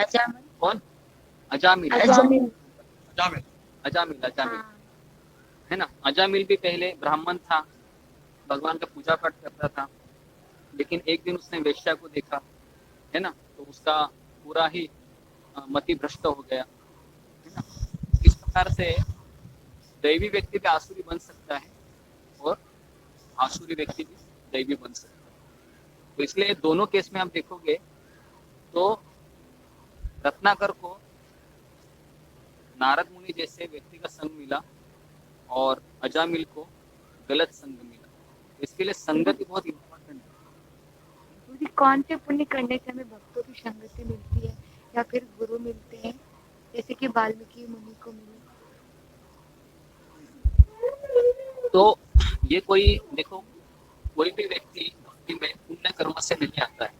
अजामिल। कौन? अजामिल। अजामिल। अजामिल। अजामिल, अजामिल हाँ। है ना। अजामिल भी पहले ब्राह्मण था, भगवान का पूजा पाठ करता था, लेकिन एक दिन उसने वेश्या को देखा, है ना, तो उसका पूरा ही मति भ्रष्ट हो गया, है ना। इस प्रकार से दैवी व्यक्ति भी आसुरी बन सकता है और आसुरी व्यक्ति भी दैवी बन सकता है। तो इसलिए दोनों केस में आप देखोगे तो रत्नाकर को नारद मुनि जैसे व्यक्ति का संग मिला और अजामिल को गलत संग मिला। इसके लिए संगति बहुत इम्पोर्टेंट है। गुरु कौन से पुण्य करने से हमें भक्तों की संगति मिलती है या फिर गुरु मिलते हैं, जैसे कि वाल्मीकि मुनि को मिले? तो ये कोई देखो, कोई भी व्यक्ति भक्ति में पुण्य कर्म से नहीं आता है।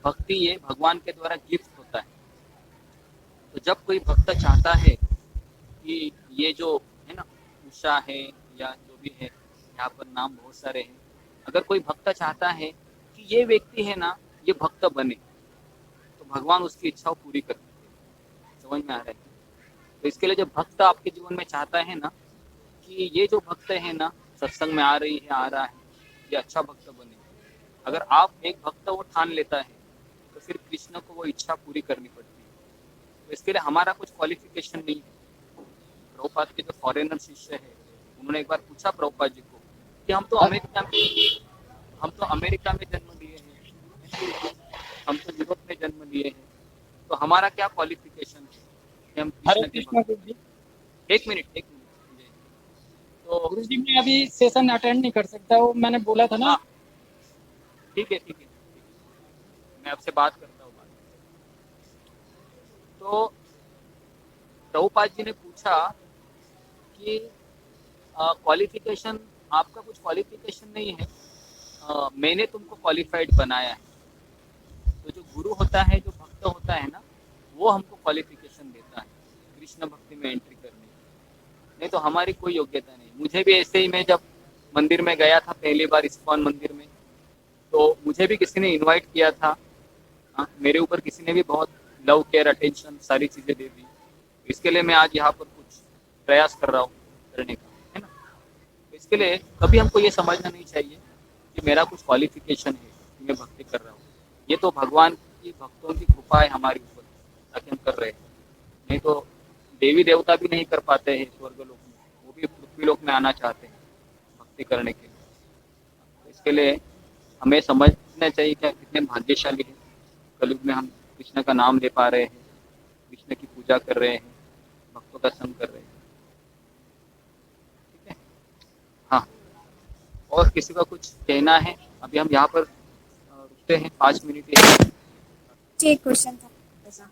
भक्ति ये भगवान के द्वारा गिफ्ट होता है। तो जब कोई भक्त चाहता है कि ये जो है ना उषा है या जो भी है, यहाँ पर नाम बहुत सारे हैं, अगर कोई भक्त चाहता है कि ये व्यक्ति है ना ये भक्त बने, तो भगवान उसकी इच्छा पूरी कर देते हैं। समझ में आ रहा है? तो इसके लिए जब भक्त आपके जीवन में चाहता है ना कि ये जो भक्त है ना सत्संग में आ रही है, आ रहा है, ये अच्छा भक्त बने, अगर आप एक भक्त वो ठान लेता है तो फिर कृष्ण को वो इच्छा पूरी करनी पड़ती है। तो इसके लिए हमारा कुछ क्वालिफिकेशन नहीं है। प्रभुपाद के जो फॉरेनर शिष्य है उन्होंने एक बार पूछा प्रभुपाद जी को कि हम तो अमेरिका में जन्म लिए हैं, हम तो यूरोप में जन्म लिए हैं, तो हमारा क्या क्वालिफिकेशन है कि हम हरे कृष्ण के कृष्णा भक्त? गुरु जी। एक मिनट तो गुरु जी मैं अभी सेशन अटेंड नहीं कर सकता, वो मैंने बोला था ना। हाँ, ठीक है ठीक है, मैं आपसे बात करता हूँ बाद में। तो प्रभुपाद जी ने पूछा कि क्वालिफिकेशन, आपका कुछ क्वालिफिकेशन नहीं है, मैंने तुमको क्वालिफाइड बनाया है। तो जो गुरु होता है, जो भक्त होता है ना, वो हमको क्वालिफिकेशन देता है कृष्ण भक्ति में एंट्री करने की। नहीं तो हमारी कोई योग्यता नहीं। मुझे भी ऐसे ही, मैं जब मंदिर में गया था पहली बार इस्कॉन मंदिर में, तो मुझे भी किसी ने इनवाइट किया था। मेरे ऊपर किसी ने भी बहुत लव केयर अटेंशन सारी चीज़ें दे दी। इसके लिए मैं आज यहाँ पर कुछ प्रयास कर रहा हूँ करने का, है ना। तो इसके लिए कभी हमको ये समझना नहीं चाहिए कि मेरा कुछ क्वालिफिकेशन है कि मैं भक्ति कर रहा हूँ। ये तो भगवान की, भक्तों की कृपा है हमारे ऊपर ताकि हम कर रहे हैं। नहीं तो देवी देवता भी नहीं कर पाते हैं स्वर्ग लोक में, वो भी पृथ्वी लोक में आना चाहते हैं भक्ति करने के लिए। तो इसके लिए हमें समझना चाहिए कि कितने भाग्यशाली हैं, कलयुग में हम कृष्ण का नाम ले पा रहे हैं, कृष्ण की पूजा कर रहे हैं, भक्तों का संग कर रहे हैं। ठीक है, हाँ। और किसी का कुछ कहना है? अभी हम यहाँ पर रुकते हैं 5 मिनट। एक क्वेश्चन था ऐसा।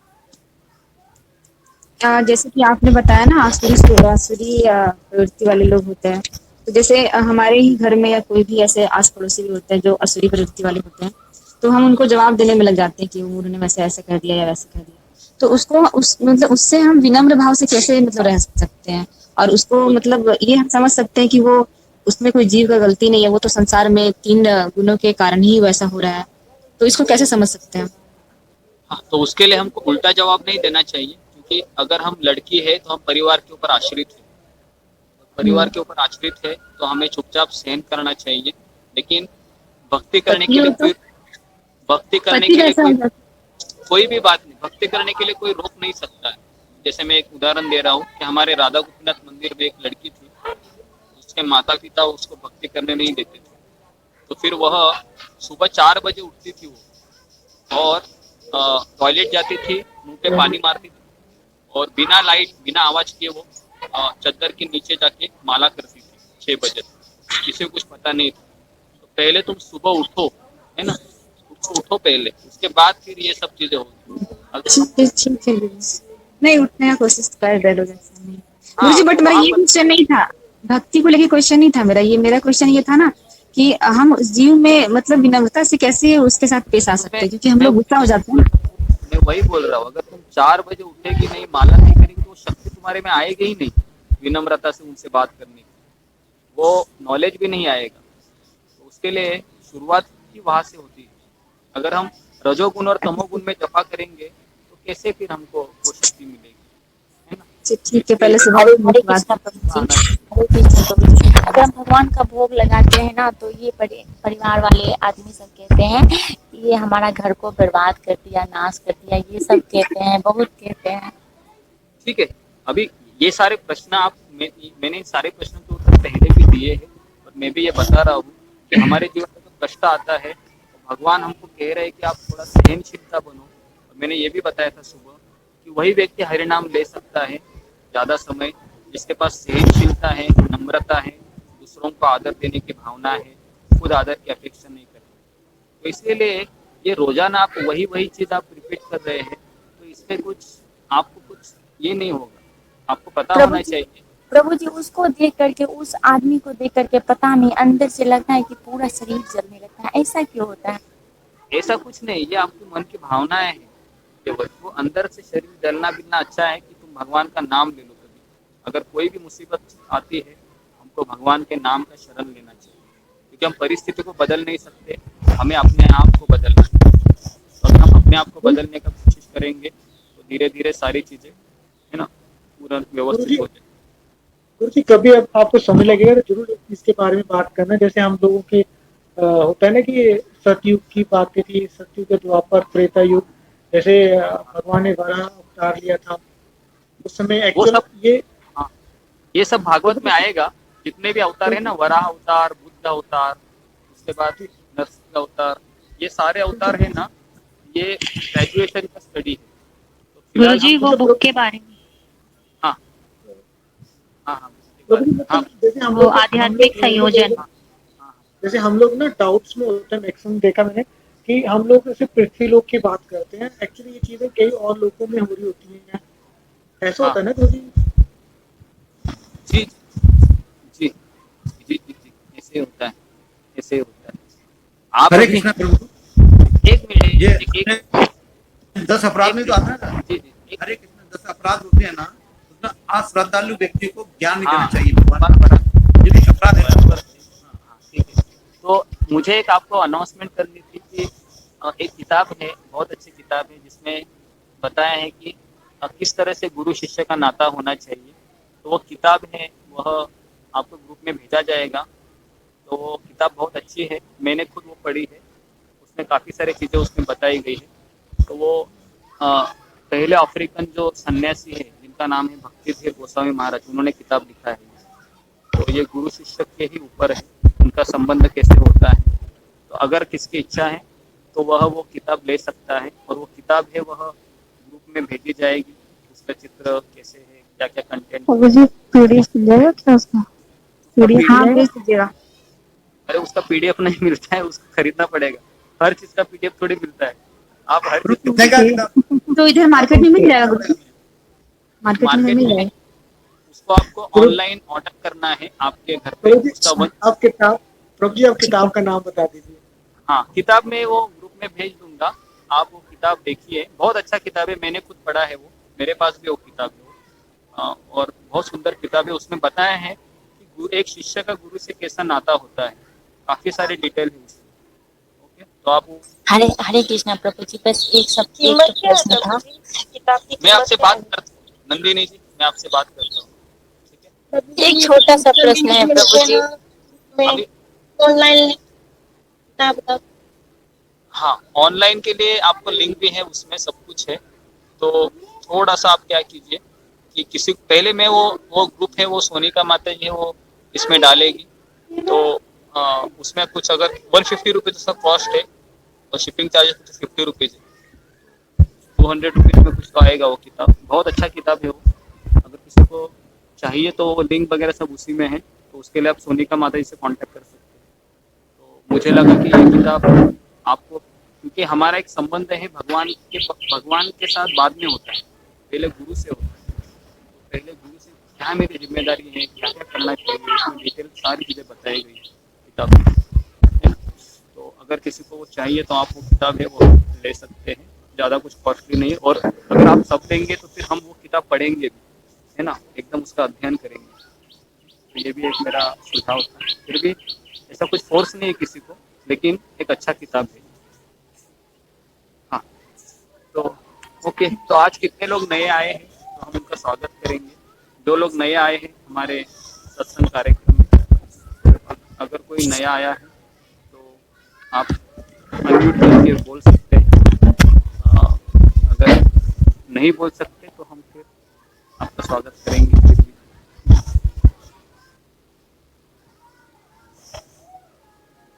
जैसे कि आपने बताया ना आसुरी आसुरी प्रवृत्ति वाले लोग होते हैं, तो जैसे हमारे ही घर में या कोई भी ऐसे आस पड़ोसी भी होते हैं जो असुरी प्रवृत्ति वाले होते हैं, तो हम उनको जवाब देने में लग जाते हैं कि उन्होंने वैसे ऐसा कर दिया या वैसा कर दिया। तो उसको मतलब उससे हम विनम्र भाव से कैसे मतलब रह सकते हैं, और उसको मतलब ये हम समझ सकते हैं कि वो उसमें कोई जीव का गलती नहीं है, वो तो संसार में 3 गुणों के कारण ही वैसा हो रहा है, तो इसको कैसे समझ सकते हैं? हाँ, तो उसके लिए हमको उल्टा जवाब नहीं देना चाहिए, क्योंकि अगर हम लड़की है तो हम परिवार के ऊपर आश्रित है, परिवार के ऊपर आश्रित है तो हमें चुपचाप सहन करना चाहिए। लेकिन भक्ति करने के लिए कोई, भक्ति करने के लिए कोई भी बात नहीं, भक्ति करने के लिए कोई रोक नहीं सकता है। जैसे मैं एक उदाहरण दे रहा हूँ कि हमारे राधा गोपीनाथ मंदिर में एक लड़की थी, उसके माता पिता उसको भक्ति करने नहीं देते थे। तो फिर वह सुबह 4 बजे उठती थी वो, और टॉयलेट जाती थी, मुंह पे पानी मारती थी, और बिना लाइट बिना आवाज किए वो चद्दर के नीचे जाके माला करती थी 6 बजे तक। किसी को कुछ पता नहीं था। तो पहले तुम सुबह उठो, है ना, उठो पहले, उसके बाद फिर ये सब चीजें होगी। ठीक है नहीं उठने का कोशिश कर दे लो जैसा नहीं। हाँ, गुरुजी बट तो मेरा वहां ये पर क्वेश्चन नहीं था, भक्ति को लेके क्वेश्चन नहीं था मेरा। ये मेरा क्वेश्चन ये था ना कि हम उस जीव में मतलब विनम्रता से कैसे उसके साथ पेश आ सकते हैं, क्योंकि हम लोग गुस्सा हो जाते हैं ना। मैं वही बोल रहा हूँ, अगर तुम 4 बजे उठेगी नहीं, माला नहीं करेगी, तो वो शक्ति तुम्हारे में आएगी ही नहीं विनम्रता से उनसे बात करने की, वो नॉलेज भी नहीं आएगा। तो उसके लिए शुरुआत ही वहां से होती है। अगर हम रजोगुण और तमोगुण में जपा करेंगे तो कैसे फिर हमको वो शक्ति मिलेगी, है ना। जी, तो ठीक है, इसके पहले लिए से हरे बहुत हरे बात। कृष्णा प्रभु जी, आना चाहिए। हरे कृष्णा प्रभु जी। अगर हम भगवान का भोग लगाते हैं ना, तो ये परिवार वाले आदमी सब कहते हैं कि ये हमारा घर को बर्बाद कर दिया, नाश कर दिया, ये सब कहते हैं, बहुत कहते हैं। ठीक है, अभी ये सारे प्रश्न मैंने इन सारे प्रश्नों के उत्तर पहले भी दिए हैं, और मैं भी ये बता रहा हूँ कि हमारे जीवन में जो कष्ट आता है तो भगवान हमको कह रहे हैं कि आप थोड़ा सहनशीलता बनो। और मैंने ये भी बताया था सुबह कि वही व्यक्ति हरिनाम ले सकता है ज़्यादा समय जिसके पास सहनशीलता है, नम्रता है, दूसरों को आदर देने की भावना है, खुद आदर की अपेक्षा नहीं करते। तो इसीलिए ये रोजाना आप वही वही चीज़ आप रिपीट कर रहे हैं, तो इसमें कुछ आपको कुछ ये नहीं होगा, आपको पता प्रभु होना जी, चाहिए। प्रभु जी, उसको देख करके, उस आदमी को देख करके पता नहीं अंदर से लगता है कि पूरा शरीर जलने लगता है, ऐसा क्यों होता है? ऐसा कुछ नहीं, ये आपके मन की भावनाएं हैं। केवल वो अंदर से शरीर जलना बिलना अच्छा है कि तुम भगवान का नाम ले लो। कभी अगर कोई भी मुसीबत आती है, हमको भगवान के नाम का शरण लेना चाहिए, क्योंकि हम परिस्थिति को बदल नहीं सकते, हमें अपने आप को बदलना है। अगर हम अपने आप को बदलने का कोशिश करेंगे तो धीरे धीरे सारी चीजें, है ना, पूरा व्यवस्थित हो जाए। गुरु जी, कभी अब आपको समय लगेगा तो जरूर इसके बारे में बात करना। जैसे हम लोगों के होता है ना कि सतयुग की बातें थी, सतयुग, द्वापर, त्रेता युग, जैसे भगवान ने वराह अवतार लिया था उस समय वो एक्चुअल सब, ये हाँ, ये सब भागवत में आएगा। जितने भी अवतार है ना, वराह अवतार, बुद्ध अवतार, उसके बाद नरसिंह अवतार, ये सारे अवतार है ना, ये ग्रेजुएशन का स्टडी है। तो फिलहाल गुरुजी हम वो बुक के बारे में, हाँ हाँ हाँ हाँ जैसे हम वो लोग आध्यात्मिक संयोजन। हाँ, जैसे हम लोग ना डाउट्स में होते हैं, मैक्सिमम देखा मैंने कि हम लोग जैसे पृथ्वी लोक की बात करते हैं, एक्चुअली ये चीजें कई और लोगों में हो रही होती हैं, ऐसा होता है ना गुरु जी? जी जी जी जी जी, ऐसे होता है, ऐसे होता है। आप हरे अभी कृष्णा प्रभु, एक मिनट, ये एक 10 अपराध में तो आता है ना, जी जी एक, हरे कृष्णा 10 अपराध होते हैं ना, उसमें अश्रद्धालु व्यक्ति को ज्ञान नहीं देना हाँ, चाहिए भगवान बड़ा का। ये अपराध है ना। हाँ, ठीक है। तो मुझे एक आपको अनाउंसमेंट करनी थी कि एक किताब है, बहुत अच्छी किताब है, जिसमें बताया है कि किस तरह से गुरु शिष्य का नाता होना चाहिए। तो वो किताब है, वह आपको ग्रुप में भेजा जाएगा। तो वो किताब बहुत अच्छी है, मैंने खुद वो पढ़ी है, उसमें काफ़ी सारी चीज़ें उसमें बताई गई है। तो वो पहले अफ्रीकन जो सन्यासी है जिनका नाम है भक्ति धीर गोस्वामी महाराज, उन्होंने किताब लिखा है। तो ये गुरु शिष्य के ही ऊपर है, उनका संबंध कैसे होता है। तो अगर किसकी इच्छा है तो वह वो किताब ले सकता है, और वो किताब है वह ग्रुप में भेजी जाएगी। उसका चित्र कैसे है, क्या क्या कंटेंट। गुरुजी पीडीएफ मिल जाएगा क्या उसका? पीडीएफ हाँ भेज दीजिएगा। अरे उसका पीडीएफ नहीं मिलता है, उसको खरीदना पड़ेगा। हर चीज का पीडीएफ थोड़ी मिलता है, आप हर चीज कितने का किताब? तो इधर मार्केट में मिल जाएगा गुरु जी? मार्केट में मार्केट मिल में जाएगा। उसको आपको ऑनलाइन ऑर्डर करना है आपके घर पे। प्रभु जी, उसका वन, आप किताब, प्रभु जी आप किताब का नाम बता दीजिए। हाँ, किताब में वो ग्रुप में भेज दूंगा, आप वो किताब देखिए। बहुत अच्छा किताब है, मैंने खुद पढ़ा है, वो मेरे पास भी वो किताब है। और बहुत सुंदर किताब है। उसमें बताया है कि एक शिष्य का गुरु से कैसा नाता होता है, काफी सारे डिटेल है उसमें। ओके, तो आप वो, हरे हरे कृष्णा प्रभु जी, बस एक प्रश्न था। मैं आपसे बात करता हूँ नंदिनी जी, मैं आपसे बात करता हूँ, ठीक है। एक छोटा सा प्रश्न है प्रभु जी। अभी ऑनलाइन बता। हाँ, ऑनलाइन के लिए आपको लिंक भी है, उसमें सब कुछ है। तो थोड़ा सा आप क्या कीजिए कि किसी पहले में वो ग्रुप है, वो सोनिका माता जी है, वो इसमें डालेगी। तो उसमें कुछ अगर 150 रुपीज उसका कॉस्ट है, और शिपिंग चार्जेस कुछ 50 रुपीज है। 200 रुपीज में कुछ तो आएगा वो किताब। बहुत अच्छा किताब है वो, अगर किसी को चाहिए तो वो लिंक वगैरह सब उसी में है। तो उसके लिए आप सोनिका माता जी से कॉन्टेक्ट कर सकते हैं। तो मुझे लगा कि ये किताब आपको, क्योंकि हमारा एक संबंध है भगवान के साथ बाद में होता है, पहले गुरु से होता है। तो पहले गुरु से क्या मेरी जिम्मेदारी है, क्या क्या करना चाहिए, इसमें डिटेल सारी चीज़ें बताई गई किताब में, है ना। तो अगर किसी को वो चाहिए तो आप वो किताब है वो ले सकते हैं, ज़्यादा कुछ कॉस्टली नहीं है। और अगर आप सब देंगे तो फिर हम वो किताब पढ़ेंगे भी, है ना, एकदम उसका अध्ययन करेंगे। तो ये भी एक मेरा सुझाव था। फिर भी ऐसा कुछ फोर्स नहीं है किसी को, लेकिन एक अच्छा किताब है। हाँ, तो ओके, तो आज कितने लोग नए आए हैं तो हम उनका स्वागत करेंगे। जो लोग नए आए हैं हमारे सत्संग कार्यक्रम में, अगर कोई नया आया है तो आप अनम्यूट करके बोल सकते हैं। अगर नहीं बोल सकते तो हम फिर आपका स्वागत करेंगे फिर भी।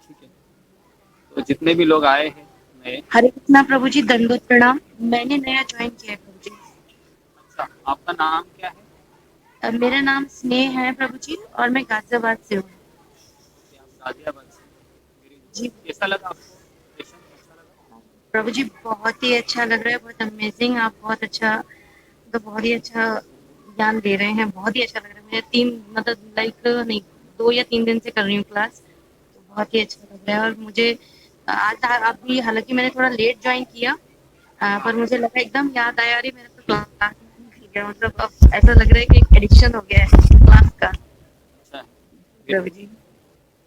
ठीक है, तो जितने भी लोग आए हैं नए। हरे कृष्णा प्रभु जी, दंडोत प्रणाम। मैंने नया ज्वाइन किया है प्रभु जी। अच्छा, आपका नाम क्या है? मेरा नाम स्नेह है प्रभु जी और मैं गाजियाबाद से हूँ। आप गाजियाबाद से? जी कैसा लगा आपको सेशन? अच्छा लगा प्रभु जी, बहुत ही अच्छा लग रहा है, बहुत अमेजिंग। आप बहुत अच्छा, तो बहुत ही अच्छा ज्ञान दे रहे हैं। बहुत ही अच्छा लग रहा है मुझे। 2 या 3 दिन से कर रही हूँ क्लास, तो बहुत ही अच्छा लग रहा है। और मुझे आज अभी, हालांकि मैंने थोड़ा लेट ज्वाइन किया, पर मुझे लगा, एकदम याद आया, अरे मेरा तो क्लास मिल गया। मतलब अब ऐसा लग रहा है कि एक एडिक्शन हो गया है क्लास का। अच्छा है, प्रभु जी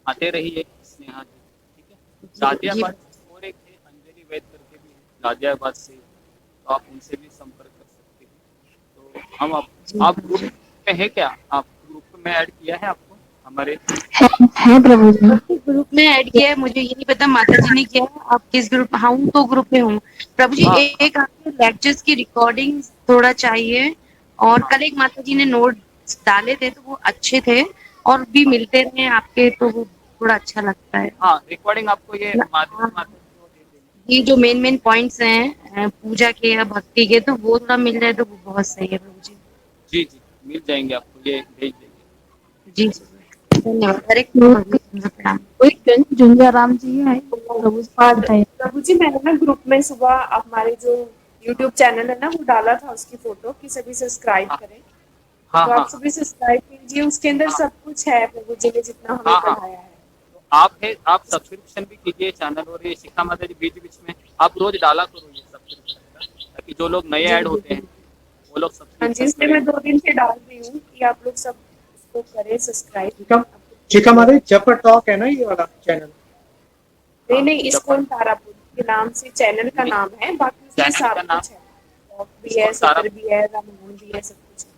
आते रहिए स्नेहा जी। ठीक है, जी गाजियाबाद और एक है अंजलि वैद करके भी है गाजियाबाद से, तो आप उनसे भी संपर्क कर सकते हैं। तो हम आप ग्रुप में है क्या? आप ग्रुप में ऐड किया है आपको हमारे? है प्रभु जी, ग्रुप में ऐड किया है। मुझे ये नहीं पता माता जी ने किया है। आप किस ग्रुप? हाँ, हूँ तो ग्रुप में हूँ प्रभु जी। हाँ, एक आपके लेक्चर्स की रिकॉर्डिंग थोड़ा चाहिए, और कल एक माता जी ने नोट्स डाले थे तो वो अच्छे थे, और भी मिलते रहे आपके तो वो थोड़ा अच्छा लगता है। हाँ, रिकॉर्डिंग आपको ये माधुरी हाँ, माता जी को दे देंगे। ये जो मेन मेन पॉइंट्स हैं पूजा के या भक्ति के, तो वो थोड़ा मिल जाए तो वो बहुत सही है प्रभु जी। जी जी, मिल जाएंगे आपको, ये भेज देंगे। जी धन्यवाद। हरे कृष्ण प्रणाम। झुंझाराम जी है प्रभु जी हाँ बताइए। प्रभु जी, मैंने ना ग्रुप में सुबह हमारे जो YouTube चैनल है ना वो डाला था, उसकी फोटो कि सभी सब्सक्राइब हाँ करें। हाँ तो हाँ आप सभी सब्सक्राइब कीजिए, उसके अंदर हाँ सब कुछ है प्रभु जी ने जितना हमें हाँ हाँ। पढ़ाया है। तो आप सब्सक्रिप्शन भी कीजिए चैनल, और ये शिखा माता जी बीच बीच में आप रोज डाला करो ये सब्सक्रिप्शन का, ताकि जो लोग नए ऐड होते हैं वो लोग हाँ जी, सब्सक्रिप्शन इसलिए करें। मैं 2 दिन से डाल रही हूँ कि आप लोग सब इसको करें सब्सक्राइब। चिका मारे जपर टॉक है ना ये वाला चैनल? नहीं हाँ, नहीं, जपा इस्कॉन तारापुर के नाम से चैनल का नाम है, बाकी उसमें चैनल का सब नाम कुछ है। वॉक भी है, इस्कॉन तारा। सफर भी है, रामायण भी है, सब कुछ है।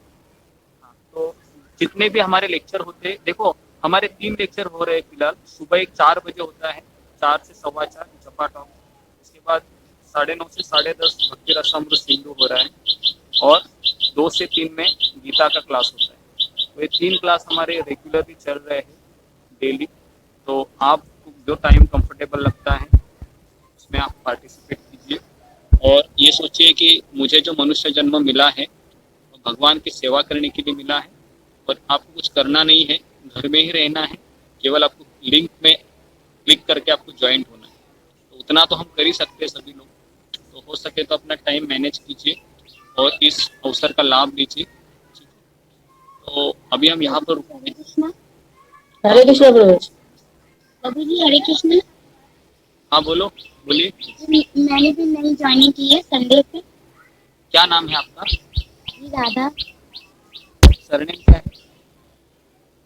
हाँ, तो जितने भी हमारे लेक्चर होते हैं, देखो हमारे 3 लेक्चर हो रहे हैं फिलहाल। सुबह एक 4 बजे होता है, 4 से 4:15 जपा टॉक। उसके बाद 9:30 से 10:30 भक्ति रसामृत सिंधु हो रहा है, और 2 से 3 में गीता का क्लास होता है। तो ये 3 क्लास हमारे रेगुलरली चल रहे हैं डेली। तो आपको जो टाइम कंफर्टेबल लगता है उसमें आप पार्टिसिपेट कीजिए, और ये सोचिए कि मुझे जो मनुष्य जन्म मिला है वो भगवान की सेवा करने के लिए मिला है, और आपको कुछ करना नहीं है, घर में ही रहना है। केवल आपको लिंक में क्लिक करके आपको ज्वाइंट होना है। तो उतना तो हम कर ही सकते हैं सभी लोग। तो हो सके तो अपना टाइम मैनेज कीजिए और इस अवसर का लाभ लीजिए। तो अभी हम यहाँ पर रुकते हैं। हरे कृष्ण प्रभु जी। हरे कृष्ण। हाँ बोलिए। मैंने भी नई ज्वाइनिंग की है संडे पे। क्या नाम है आपका? जी राधा। सरनेम क्या है?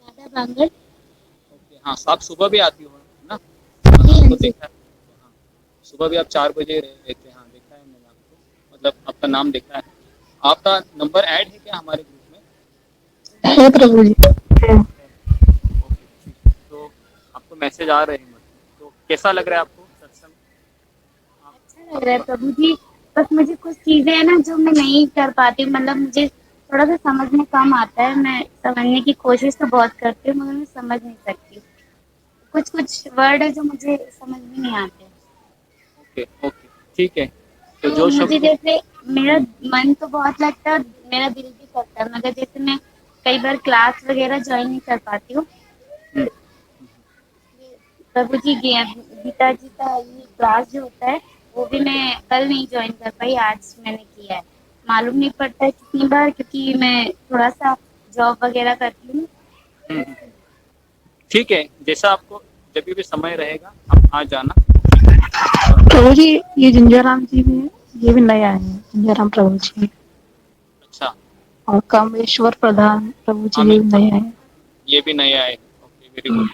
राधा बांगड़। ओके, हाँ, आप सुबह भी आती हो ना? जी आपको हाँ जी। देखा है, हाँ, सुबह भी आप 4 बजे रहते हैं। हाँ, देखा है मैंने आपको, मतलब आपका नाम देखा है। आपका नंबर ऐड है क्या हमारे ग्रुप में? है प्रभु जी है। ओके, ठीक है। तो आपको मैसेज आ रहे हैं मतलब। तो कैसा लग रहा है आपको सत्संग? अच्छा लग रहा है प्रभु जी। बस मुझे कुछ चीजें हैं ना जो मैं नहीं कर पाती, मतलब मुझे थोड़ा सा समझ में कम आता है। मैं समझने की कोशिश तो बहुत करती हूँ मगर मैं समझ नहीं सकती। कुछ कुछ वर्ड है जो मुझे समझ में नहीं आते। ओके ओके, ठीक है। तो तो जो मुझे शब्द जैसे मेरा मन तो बहुत लगता है और मेरा दिल भी करता है, मगर जैसे मैं कई बार क्लास वगैरह ज्वाइन नहीं कर पाती हूँ। हम्म, प्रभु जी गीता जी का ये क्लास जो होता है वो भी मैं कल नहीं ज्वाइन कर पाई, आज मैंने किया है। मालूम नहीं पड़ता है कितनी बार, क्योंकि मैं थोड़ा सा जॉब वगैरह करती हूँ। हम्म, ठीक है, जैसा आपको जब भी समय रहेगा आप आ जाना। प्रभु जी ये झुंझाराम जी भी है, ये भी नया है झुंझाराम प्रभु जी। अच्छा, और कामेश्वर प्रधान प्रभु जी ये भी कामेश्वर नया है। ये भी नए आए हैं। Okay, very good.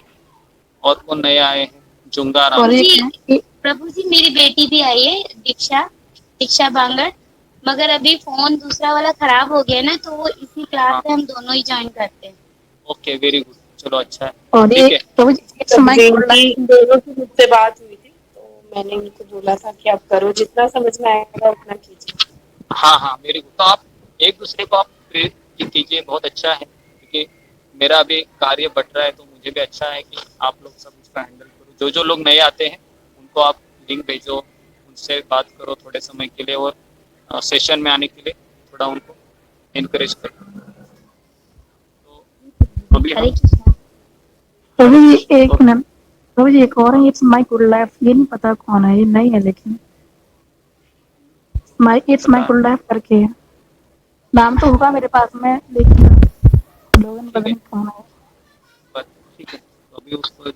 और कौन नए आए हैं? जुंगाराम। और प्रभु एक जी है प्रभु जी मेरी बेटी भी आई है, दीक्षा बांगड़। मगर अभी फोन दूसरा वाला खराब हो गया ना, तो वो इसी क्लास हाँ से हम दोनों ही ज्वाइन करते हैं। ओके वेरी गुड, चलो अच्छा है। और ठीक है प्रभु जी इट्स माय उनकी दोनों की मुझसे बात हुई थी, तो मैंने उनको बोला था कि आप करो, जितना समझ में आएगा उतना कीजिए। हाँ हाँ वेरी गुड। तो आप एक दूसरे को आप प्रेरित कीजिए, बहुत अच्छा है, क्योंकि मेरा अभी कार्य बढ़ रहा है तो मुझे भी अच्छा है कि आप लोग सब उसका हैंडल करो। जो जो लोग नए आते हैं उनको आप लिंक भेजो, उनसे बात करो थोड़े समय के लिए, और सेशन में आने के लिए थोड़ा उनको इनकरेज करो। तो अभी हरे हम कृष्णा। प्रभु जी एक मिनट, प्रभु जी एक और है, इट्स माय गुड लाइफ, ये नहीं पता कौन है, ये नहीं है लेकिन इट्स माय गुड लाइफ करके है। नाम तो होगा मेरे पास में लेकिन लोगों ने पता नहीं कौन है। ठीक है, तो अभी उसको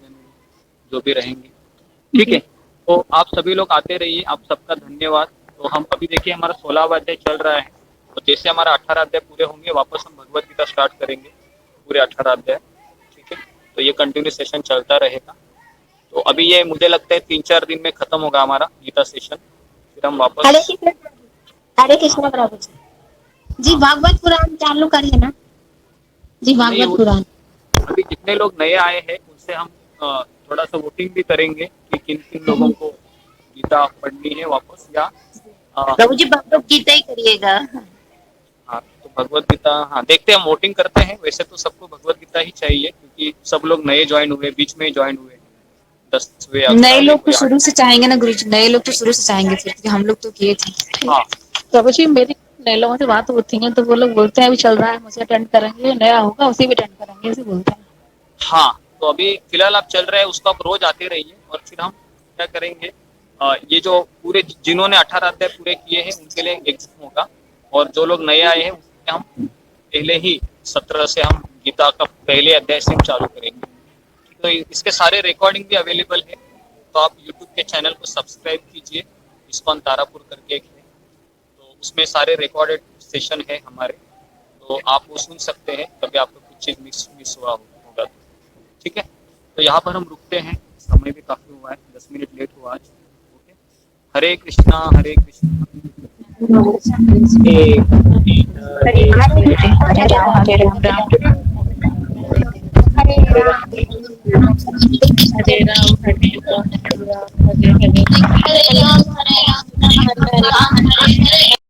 जो भी रहेंगे ठीक है। तो आप सभी लोग आते रहिए, आप सबका धन्यवाद। तो हम अभी देखिए हमारा 16वां अध्याय चल रहा है, और जैसे हमारा 18 अध्याय पूरे होंगे वापस हम भगवत गीता स्टार्ट करेंगे, पूरे 18 अध्याय। ठीक है, तो ये कंटिन्यू सेशन चलता रहेगा। तो अभी ये मुझे लगता है 3-4 दिन में खत्म होगा हमारा गीता सेशन, फिर हम वापस। हरे कृष्ण प्रभु जी। जी भागवत पुराण चालू करिए ना जी, भागवत पुराण। अभी जितने लोग नए आए हैं उनसे हम थोड़ा सा वोटिंग भी करेंगे कि किन किन लोगों को गीता पढ़नी है वापस, या प्रभु जी भगवत गीता ही करिएगा। हाँ तो भगवत गीता, हाँ देखते हैं, हम वोटिंग करते हैं। वैसे तो सबको भगवत गीता ही चाहिए, क्योंकि सब लोग नए ज्वाइन हुए, बीच में ज्वाइन हुए, 10वें नए लोग तो शुरू से चाहेंगे ना गुरुजी, नए लोग तो शुरू से चाहेंगे, फिर हम लोग तो किए थे। हाँ प्रभु जी मेरी नए लोगों से बात होती है तो वो लोग बोलते हैं अभी चल रहा है, मुझे अटेंड करेंगे, नया होगा उसी भी अटेंड करेंगे, ऐसे बोलते हैं। हाँ तो अभी फिलहाल आप चल रहे हैं उसको आप रोज आते रहिए, और फिर हम क्या करेंगे, ये जो पूरे जिन्होंने 18 अध्याय पूरे किए हैं उनके लिए एग्जाम होगा, और जो लोग नए आए हैं उनके हम पहले ही 17 से हम गीता का पहले अध्याय से हम चालू करेंगे। तो इसके सारे रिकॉर्डिंग भी अवेलेबल है, तो आप यूट्यूब के चैनल को सब्सक्राइब कीजिए, इस्कॉन तारापुर करके एक है, तो उसमें सारे रिकॉर्डेड सेशन है हमारे, तो आप वो सुन सकते हैं, कभी आपको कुछ चीज़ मिस हुआ होगा तो। ठीक है, तो यहाँ पर हम रुकते हैं, समय भी काफ़ी हुआ है, 10 मिनट लेट हुआ आज। ओके, हरे कृष्णा हरे कृष्णा हरे राम हरे राम हरे राम हरे राम हरे राम हरे हरे।